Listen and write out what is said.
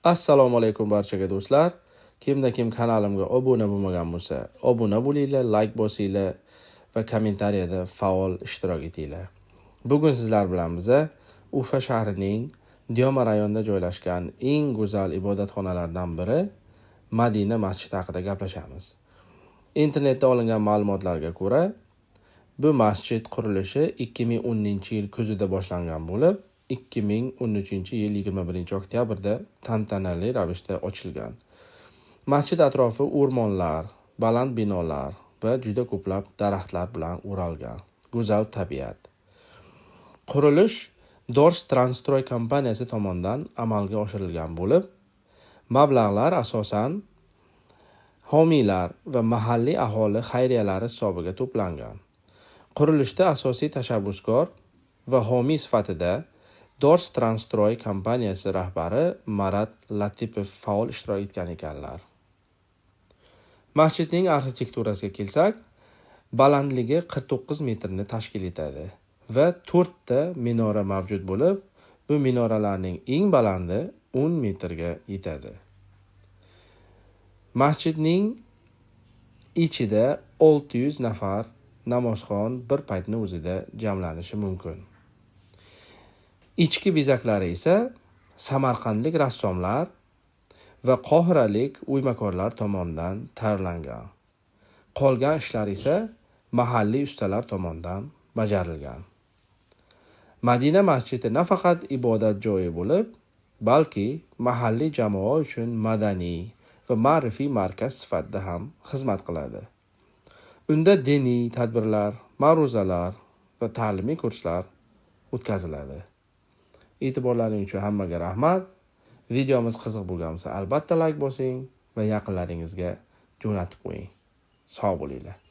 Assalomu alaykum barchaga do'stlar. Kimda kim kanalimga obuna bo'lmagan bo'lsa, obuna bo'linglar, like bosinglar va kommentariyada faol ishtirok etinglar. Bugun sizlar bilan biza Ufa shahrining Diyoma rayonida joylashgan eng go'zal ibodatxonalardan biri Madina masjidi haqida gaplashamiz. Internetda olingan ma'lumotlarga ko'ra, bu masjid qurilishi 2010-yil kuzida boshlangan bo'lib, 2013-yil 21-oktyabrda tantanali ravishda ochilgan. Masjid atrofi o'rmonlar, baland binolar va juda ko'plab daraxtlar bilan o'ralgan. Go'zal tabiat. Qurilish Dors Transstroy kompaniyasi tomonidan amalga oshirilgan bo'lib, mablag'lar asosan homiylar va mahalliy aholi xayriyalari hisobiga to'plangan. Qurilishda asosiy tashabbuskor va homiy sifatida Dors Transstroy kompaniyasi rahbari Marat Latipov faol ishtirok etgan ekanlar. Masjidning arxitekturasiga kelsak, balandligi 49 metrni tashkil etadi va 4 ta minora mavjud bo'lib, bu minoralarning eng balandi 10 metrga yetadi. Masjidning ichida 600 nafar namozxon bir paytni o'zida jamlanishi mumkin. Ichki bezaklari esa samarqandlik rassomlar va qohiralik o'ymakorlar tomonidan tayyorlangan. Qolgan ishlar esa mahalliy ustalar tomonidan bajarilgan. Madina masjidi nafaqat ibodat joyi bo'lib, balki mahalliy jamoa uchun madaniy va ma'rifiy markaz sifatida ham xizmat qiladi. Unda diniy tadbirlar, ma'ruzalar va ta'limiy kurslar o'tkaziladi. E'tiborlaring uchun hammaga rahmat. Videomiz qiziq bo'lgan bo'lsa, albatta like bosing va yaqinlaringizga jo'natib qo'ying. Sog' bo'linglar.